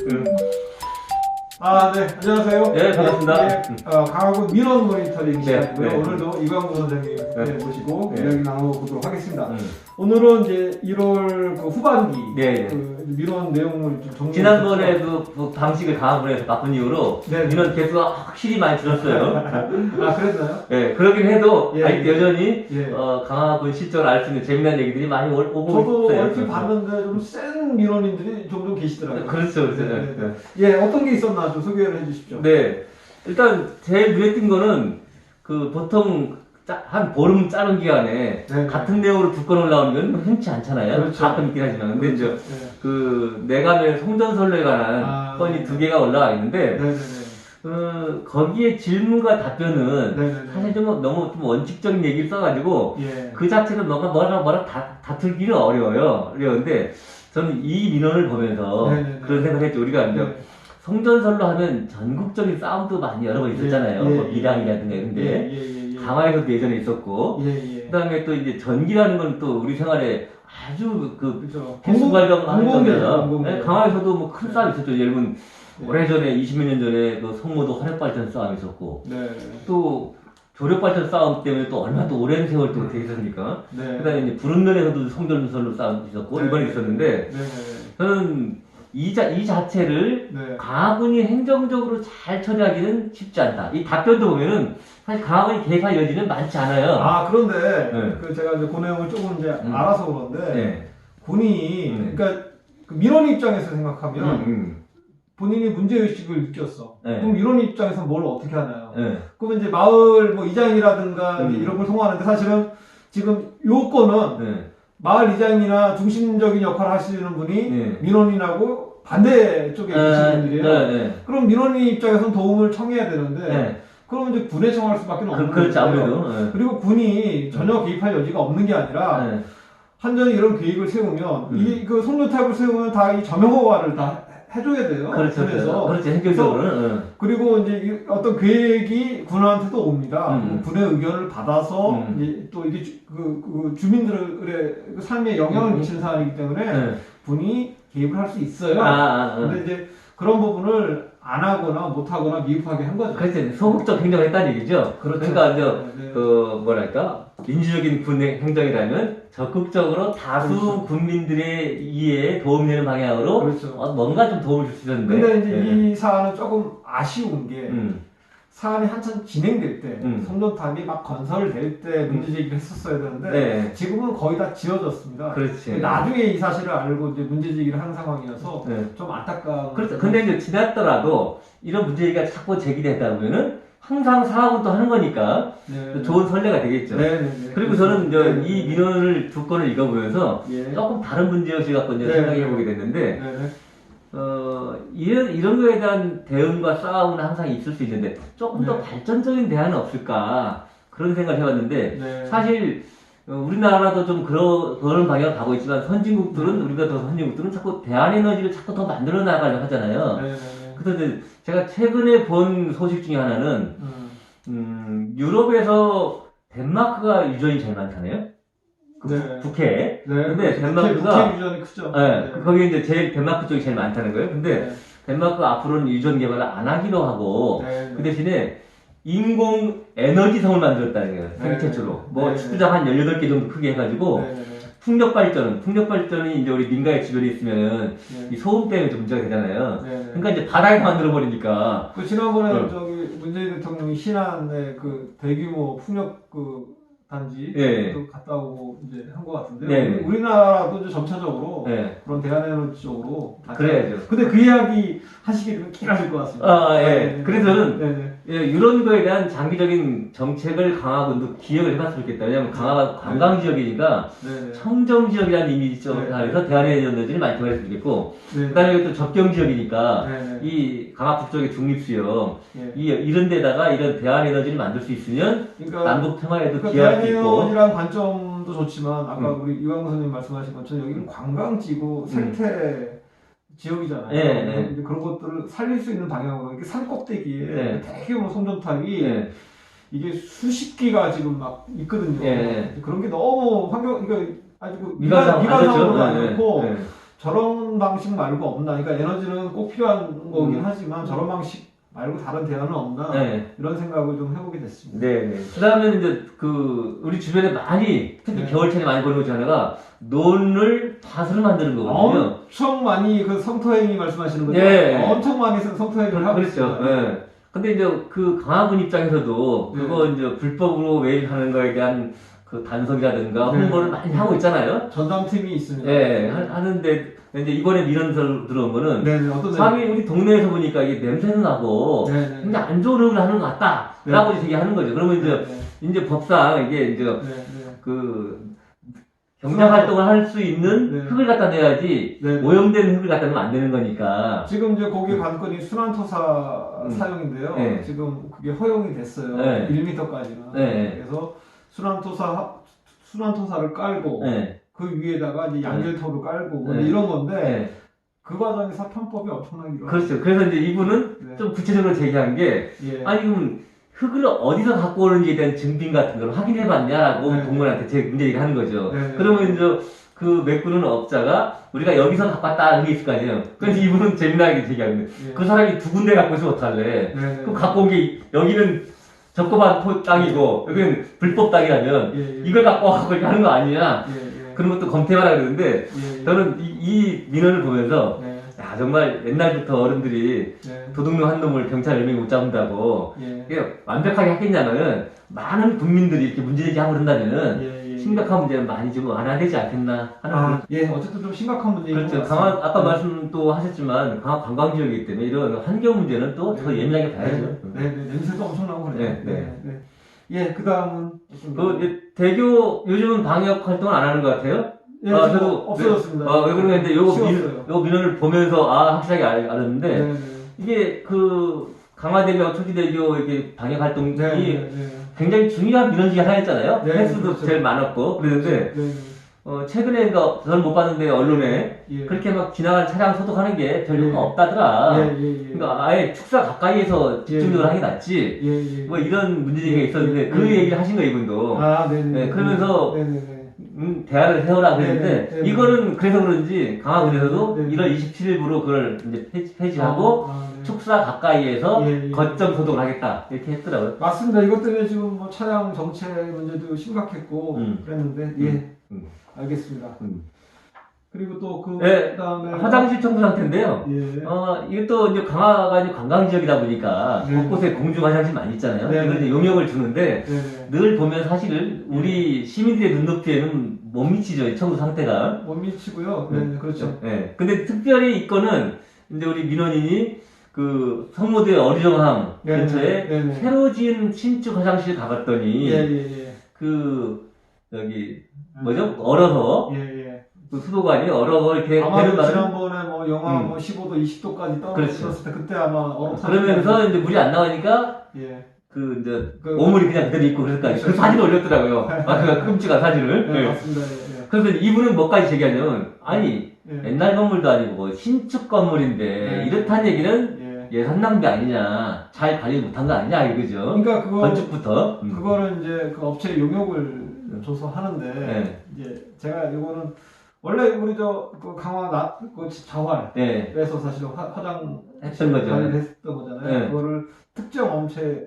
네, 안녕하세요. 네, 반갑습니다. 강화군 민원 모니터링 시간이고요. 네. 오늘도 이광구 선생님 모시고 네. 이야기 나눠보도록 하겠습니다. 오늘은 이제 1월 그 후반기 네. 그 민원 내용을 좀 정리. 지난번에 그 방식을 강화군에서 바꾼 이후로 네. 민원 개수가 확실히 많이 줄었어요. 그랬나요? 네, 그러긴 해도 예, 아직 여전히 예. 강화군 실적을 알 수 있는 재미난 얘기들이 많이 오고 저도 있어요. 얼핏 봤는데 좀 센 민원인들이 종종 계시더라고요. 그렇죠, 그렇죠. 네, 네. 예, 어떤 게 있었나 좀 소개를 해주십시오. 네, 일단 제일 눈에 띈 거는 그 보통 한 보름 짧은 기간에 네. 같은 내용으로 두 건 올라오는 건 흔치 않잖아요. 그렇죠. 가끔 있긴 하지만. 근데 그렇죠. 이제 그 내감의 송전선로에 관한 건이 두 개가 올라와 있는데 네네네. 거기에 질문과 답변은 네네네. 사실 좀 너무 좀 원칙적인 얘기를 써가지고 예. 그 자체로 뭐라 다툴기는 어려운데 저는 이 민원을 보면서 네네네. 그런 생각을 했죠. 우리가 이제 네. 송전선로 하면 전국적인 싸움도 많이 여러 번 있었잖아요. 예, 뭐 예, 밀양이라든가 이런데 예. 강화에서도 예전에 있었고 예. 그다음에 또 이제 전기라는 건 또 우리 생활에 아주 그렇죠. 필수관령 공공재죠. 하면서 강화에서도 뭐 큰 싸움이 있었죠. 예를 들면 네. 오래전에 20몇 년 전에 그 송모도 화력발전 싸움이 있었고 네. 또 조력발전 싸움 때문에 또 얼마나 또 오랜 세월 동안 되게 있었으니까 네. 그다음에 이제 부른면에서도 송전선로 싸움 있었고 네. 이번에 있었는데 네. 저는 이 자체를 네. 강화군이 행정적으로 잘 처리하기는 쉽지 않다. 이 답변도 보면은 사실 강화군이 개입할 여지는 많지 않아요. 그런데 네. 그 제가 이제 그 내용을 조금 이제 알아서 그런데 네. 군이 그러니까 그 민원 입장에서 생각하면 본인이 문제의식을 느꼈어. 네. 그럼 민원 입장에서 뭘 어떻게 하나요? 네. 그러면 이제 마을 뭐 이장이라든가 이제 이런 걸 통화하는데 사실은 지금 요건은 네. 마을 이장이나 중심적인 역할을 하시는 분이 네. 민원인하고 반대 쪽에 계시는 분들이에요. 네. 그럼 민원인 입장에서는 도움을 청해야 되는데 네. 그러면 이제 군에 청할 수밖에 없는 그렇죠, 거예요. 아무래도. 네. 그리고 군이 전혀 개입할 여지가 없는 게 아니라 네. 한전이 이런 계획을 세우면 이 그 송전탑을 세우면 다 이 점용허가를 다 해줘야 돼요. 그렇죠. 군에서. 그렇죠. 행정적으로는. 그리고 이제 어떤 계획이 군한테도 옵니다. 군의 의견을 받아서 이제 또 이게 그 주민들의 그 삶에 영향을 미치는 사안이기 때문에 네. 군이 개입을 할 수 있어요. 근데 이제 그런 부분을 안 하거나 못 하거나 미흡하게 한 거죠. 그렇죠. 소극적 행정을 했다는 얘기죠. 그렇죠. 그러니까 이제 네. 그 뭐랄까 민주적인 군 행정이라면 적극적으로 다수 그렇죠. 국민들의 이해에 도움이 되는 방향으로 그렇죠. 뭔가 좀 도움을 줄 수 있었는데. 근데 이제 네. 이 사안은 조금 아쉬운 게 사안이 한참 진행될 때, 송전탑이 막 건설될 때 문제 제기를 했었어야 되는데 네. 지금은 거의 다 지어졌습니다. 그렇지. 나중에 이 사실을 알고 이제 문제 제기를 하는 상황이어서 네. 좀 안타까운. 그렇죠. 근데 이제 지났더라도 이런 문제가 자꾸 제기되다 보면은 항상 사업은 또 하는 거니까 네. 좋은 선례가 되겠죠. 네. 그리고 저는 이제 네. 이 민원을 두 건을 읽어보면서 예. 조금 다른 문제의식 갖고 이제 네. 생각해보게 됐는데 네. 이런 거에 대한 대응과 싸움은 항상 있을 수 있는데 조금 더 네. 발전적인 대안은 없을까 그런 생각을 해봤는데 네. 사실 우리나라도 좀 그런 방향을 가고 있지만 선진국들은 우리가 더 선진국들은 자꾸 대안에너지를 자꾸 더 만들어 나가려고 하잖아요. 네. 그런데 제가 최근에 본 소식 중에 하나는 유럽에서 덴마크가 유전이 제일 많잖아요. 네. 북해. 네. 근데 덴마크가 북해 유전이 크죠. 네, 거기 이제 제일 덴마크 쪽이 제일 많다는 거예요. 근데 네. 덴마크가 앞으로는 유전 개발을 안 하기로 하고 네. 그 대신에 인공 에너지 성을 만들었다는 거예요. 세계 네. 최초로. 뭐 네. 축구장 한 18개 정도 크게 해가지고 네. 풍력 발전이 이제 우리 민가의 주변에 있으면은 이 소음 때문에 좀 문제가 되잖아요. 네. 그러니까 이제 바닥에 만들어 버리니까. 그 지난번에 네. 저기 문재인 대통령이 신안에 그 대규모 풍력 그 단지 네. 또 갔다 오고 이제 한 것 같은데요. 네. 우리나라도 이제 점차적으로 네. 그런 대한에너지 쪽으로 그래야죠. 근데 그 이야기 하시게 되면 길어질 것 같습니다. 예. 그래서는 네. 예, 이런 거에 대한 장기적인 정책을 강화군도 기획을 해봤으면 좋겠다. 왜냐하면 강화가 관광 지역이니까 네. 청정 지역이라는 이미지 쪽에서 네. 대한에너지를 많이 개발했으면 좋겠고, 네. 그다음에 또 접경 지역이니까 네. 이 강화 북쪽의 중립수역 네. 이런 데다가 이런 대한에너지를 만들 수 있으면 그러니까 남북 평화에도 기여할 수 있고. 대한에너지란 관점도 좋지만 아까 우리 이광호 선생님 말씀하신 것처럼 여기는 관광지고 생태 지역이잖아요. 네. 이제 그런 것들을 살릴 수 있는 방향으로 이렇게 산 꼭대기에 네. 대규모 송전탑이 네. 이게 수십 기가 지금 막 있거든요. 네. 그런 게 너무 환경, 그러니까 아주 그 미관상으로 미관상으로도 안 안 좋고 저런 방식 말고 없나? 그러니까 에너지는 꼭 필요한 거긴 하지만 저런 방식 말고 다른 대안은 없나? 네. 이런 생각을 좀 해보게 됐습니다. 네, 네. 그 다음에 이제 우리 주변에 많이, 특히 네. 겨울철에 많이 보는 것 중에 하나가, 논을 밭으로 만드는 거거든요. 엄청 많이 그 성토행위 말씀하시는 거죠? 네. 엄청 많이 성토행위를 하고 그렇죠. 있어요. 예. 근데 이제 그 강화군 입장에서도 네. 그거 이제 불법으로 매입하는 거에 대한 그 단속이라든가 네. 홍보를 많이 하고 있잖아요. 전담팀이 있습니다. 예, 하는데 이제 이번에 민원서 들어온 거는 네, 어떤 사람이 우리 동네에서 보니까 이게 냄새도 나고 네. 근데 안 좋은 흙을 하는 것 같다라고 이제 얘기하는 거죠. 그러면 이제 법상 이게 이제 그 경작 활동을 할 수 있는 네. 흙을 갖다 내야지 네. 오염된 흙을 갖다 놓으면 안 되는 거니까. 지금 이제 거기 관건이 순환토사 사용인데요. 네. 지금 그게 허용이 됐어요. 네. 1m까지는. 네. 그래서 순환토사를 깔고 네. 그 위에다가 이제 양질토를 깔고 네. 이런 건데 네. 그 과정에서 편법이 엄청나게 일어나요. 그렇죠. 그래서 이제 이분은 네. 좀 구체적으로 제기한 게 예. 아니 그럼 흙을 어디서 갖고 오는지에 대한 증빙 같은 걸 확인해봤냐라고 네. 공무원한테 제 문제 얘기하는 거죠. 네. 그러면 이제 그 메꾸는 업자가 우리가 여기서 갖고 왔다 그게 있을 거 아니에요. 그래서 이분은 재미나게 제기하는데 예. 그 사람이 두 군데 갖고 있으면 어떡할래? 네. 그럼 갖고 온 게 여기는 적법한 땅이고 여기는 불법 땅이라면 예. 이걸 갖고 와서 이렇게 하는 거 아니냐? 예. 그런 것도 검토해봐라 그러는데 예. 저는 이 민원을 보면서 네. 야 정말 옛날부터 어른들이 네. 도둑놈 한 놈을 경찰 10명이 못 잡는다고 예. 이게 완벽하게 했겠냐면은 많은 국민들이 이렇게 문제제기하고 그런다면은 예. 심각한 문제는 많이 좀 완화되지 않겠나 하는 예, 어쨌든 좀 심각한 문제인 것 그렇죠. 같습니다. 아까 말씀 또 하셨지만 강화 관광지역이기 때문에 이런 환경 문제는 또 더 예민하게 봐야죠. 네, 냄새도 엄청나고 그래요. 네. 예, 그 다음은 대교 요즘은 방역 활동을 안 하는 것 같아요. 예, 저도 없어졌습니다. 왜 그러는데 요거 쉬웠어요. 민원을 보면서 확실하게 알았는데 네. 이게 그 강화대교, 초지대교 이렇게 방역 활동이 네. 굉장히 중요한 민원 중에 하나였잖아요. 네, 횟수도 그렇죠. 제일 많았고 그랬는데 최근에 저는 못 봤는데 언론에 예. 그렇게 막 지나가는 차량 소독하는 게 별 예. 효과가 없다더라. 예. 그러니까 아예 축사 가까이에서 집중적으로 하는 게 낫지. 예. 뭐 이런 문제제기가 있었는데 그 얘기를 하신 거예요 이분도. 네네. 그러면서 대화를 해오라 그랬는데 네. 이거는 그래서 그런지 강화군에서도 네. 1월 27일부로 그걸 이제 폐지하고 네. 축사 가까이에서 예. 거점 소독을 하겠다 이렇게 했더라고요. 맞습니다. 이것 때문에 지금 뭐 차량 정체 문제도 심각했고 그랬는데 알겠습니다. 그리고 또 그다음에 화장실 청소 상태인데요. 예. 이게 또 이제 강화가 이제 관광 지역이다 보니까 네. 곳곳에 공중 화장실 많이 있잖아요. 네. 이걸 이제 용역을 주는데 네. 늘 보면 사실 우리 시민들의 눈높이에는 못 미치죠. 이 청소 상태가. 못 미치고요. 네, 그렇죠. 네. 근데 특별히 이 건은 이제 우리 민원인이 그 성모대 어리정항 네. 근처에 네. 새로 지은 신축 화장실 가봤더니 예. 그 여기 뭐죠? 얼어서 예. 그 수도관이 얼어서 이렇게 아마 되는 지난번에 뭐 영하 뭐 15도, 20도까지 떨어졌을 때 그때 아마 얼어 그러면서 이제 물이 안 나오니까 예. 그 이제 그- 오물이 그냥 그대로 있고 그러니까 그렇죠. 그 사진을 올렸더라고요. 그 끔찍한 사진을. 네, 예. 맞습니다. 그래서 이분은 뭐까지 제기하냐면 아니 예. 옛날 건물도 아니고 뭐 신축 건물인데 네. 이렇다는 얘기는 예. 예산 낭비 아니냐, 잘 관리 못한 거 아니냐 이거죠. 그러니까 건축부터. 그거를 이제 그 업체 용역을 줘서 하는데 네. 이제 제가 이거는 원래 우리 그 강화 그 자활에서 네. 사실 화장 했던 거죠. 관리를 했던 거잖아요. 네. 그거를 특정 업체에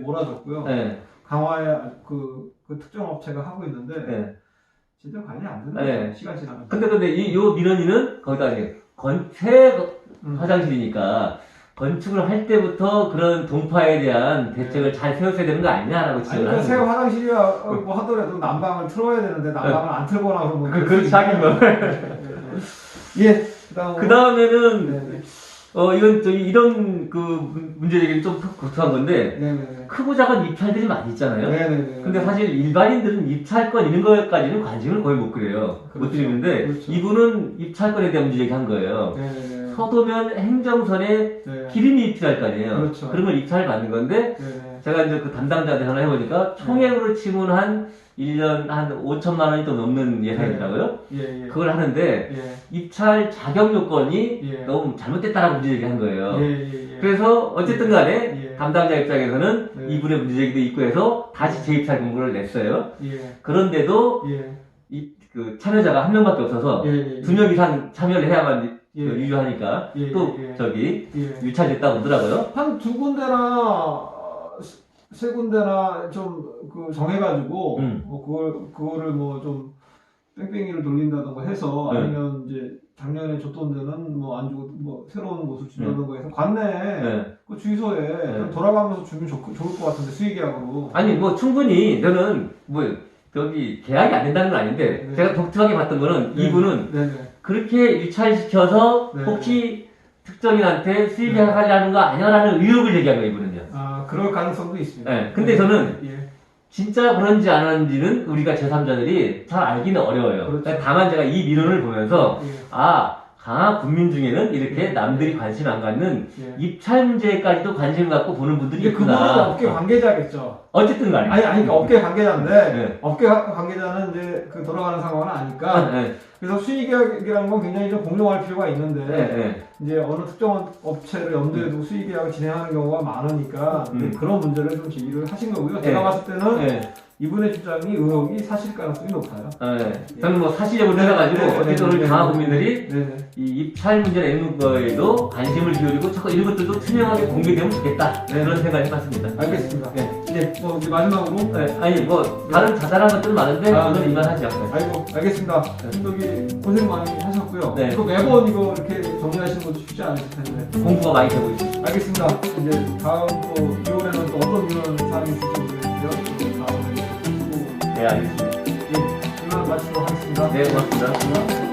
몰아줬고요. 네. 강화에 그 특정 업체가 하고 있는데 네. 진짜 관리 안 되는 네. 거예요. 시간 지나면. 근데 요 민원인은 거기다 이제 새 음. 화장실이니까 건축을 할 때부터 그런 동파에 대한 대책을 잘 세웠어야 되는 거 아니냐라고 아니 지적을 그 하는 새 거예요. 화장실이야 뭐 하더라도 난방을 틀어야 되는데 난방을 안 틀거나 그러면 그렇지 하긴 뭐. 예. 그 다음에는 네. 이건 이런 그 문제 얘기는 좀 독특한 건데 네네네. 크고 작은 입찰들이 많이 있잖아요. 네네네. 근데 사실 일반인들은 입찰권 이런 거까지는 관심을 거의 못 그래요. 못 그렇죠. 드리는데 그렇죠. 이분은 입찰권에 대한 문제 얘기한 거예요. 네네네. 서도면 행정선에 네. 기름이 필요할 거 아니에요. 그렇죠. 그런 걸 입찰을 받는 건데 네네. 제가 이제 그 담당자한테 전화해보니까 총액으로 치면 한 1년 한 5천만 원이 또 넘는 예산이더라고요. 예. 그걸 하는데 예. 입찰 자격 요건이 예. 너무 잘못됐다라고 문제 제기한 거예요. 예. 그래서 어쨌든 간에 예. 담당자 입장에서는 네. 이분의 문제 제기도 있고 해서 다시 재입찰 공고를 냈어요. 예. 그런데도 예. 그 참여자가 한 명밖에 없어서 예, 예, 예. 2명 이상 참여를 해야만 예. 그 유효하니까 예, 또 예. 저기 예. 유찰됐다고 그러더라고요. 한 두 군데나 세 군데나 좀 그 정해가지고 그거를 뭐 좀 뺑뺑이를 돌린다던가 해서 네. 아니면 이제 작년에 줬던 데는 뭐 안 주고 뭐 새로운 곳을 준다던가 해서 관내에 네. 그 주유소에 그냥 돌아가면서 주면 좋을 것 같은데 수의계약으로. 아니 뭐 충분히 저는 뭐 저기 계약이 안 된다는 건 아닌데 네. 제가 독특하게 봤던 거는 네. 이분은 네네. 그렇게 유찰시켜서 네. 혹시 특정인한테 수의 계약하려는 거 아니야라는 의혹을 제기한 거예요 이분은요. 아 그럴 가능성도 있습니다. 네. 근데 저는 예. 진짜 그런지 안 하는지는 우리가 제3자들이 잘 알기는 어려워요. 그렇죠. 다만 제가 이 민원을 보면서 예. 아 강한 국민 중에는 이렇게 남들이 관심 안 갖는 예. 입찰 문제까지도 관심을 갖고 보는 분들이 이제 그분은 있구나. 업계 관계자겠죠. 어쨌든 간에. 아니 그러니까 업계 관계자인데 네. 업계 관계자는 이제 그 돌아가는 상황은 아니까 네. 그래서 수의계약이라는 건 굉장히 좀 공정할 필요가 있는데 네. 이제 어느 특정 업체를 염두에 두고 수의계약을 진행하는 경우가 많으니까 이제 그런 문제를 좀 제기를 하신 거고요. 제가 봤을 때는 네. 이분의 주장이 의혹이 사실 가능성이 높아요. 네. 저는 뭐 사실적으로 생각가지고 어쨌든 우리 강한 국민들이 네네. 이 입찰 문제나 이런 거에도 관심을 기울이고 자꾸 이런 것들도 투명하게 공개되면 좋겠다. 네. 그런 생각을 해봤습니다. 알겠습니다. 네. 이제 뭐 이제 마지막으로 네. 아니 뭐 다른 자잘한 것들은 많은데 아, 오늘 네. 이만하죠. 네. 아이고 알겠습니다. 저기 고생 많이 하셨고요. 네. 이거 매번 이거 이렇게 정리하시는 것도 쉽지 않으실 텐데. 공부가 많이 되고 있습니다. 알겠습니다. 이제 다음 또 2월에는 또 어떤 이런 사항이 있을지 모르겠고요. 또 다음에 또 네, 알겠습니다. 예, 이만 마치도록 하겠습니다. 네, 고맙습니다.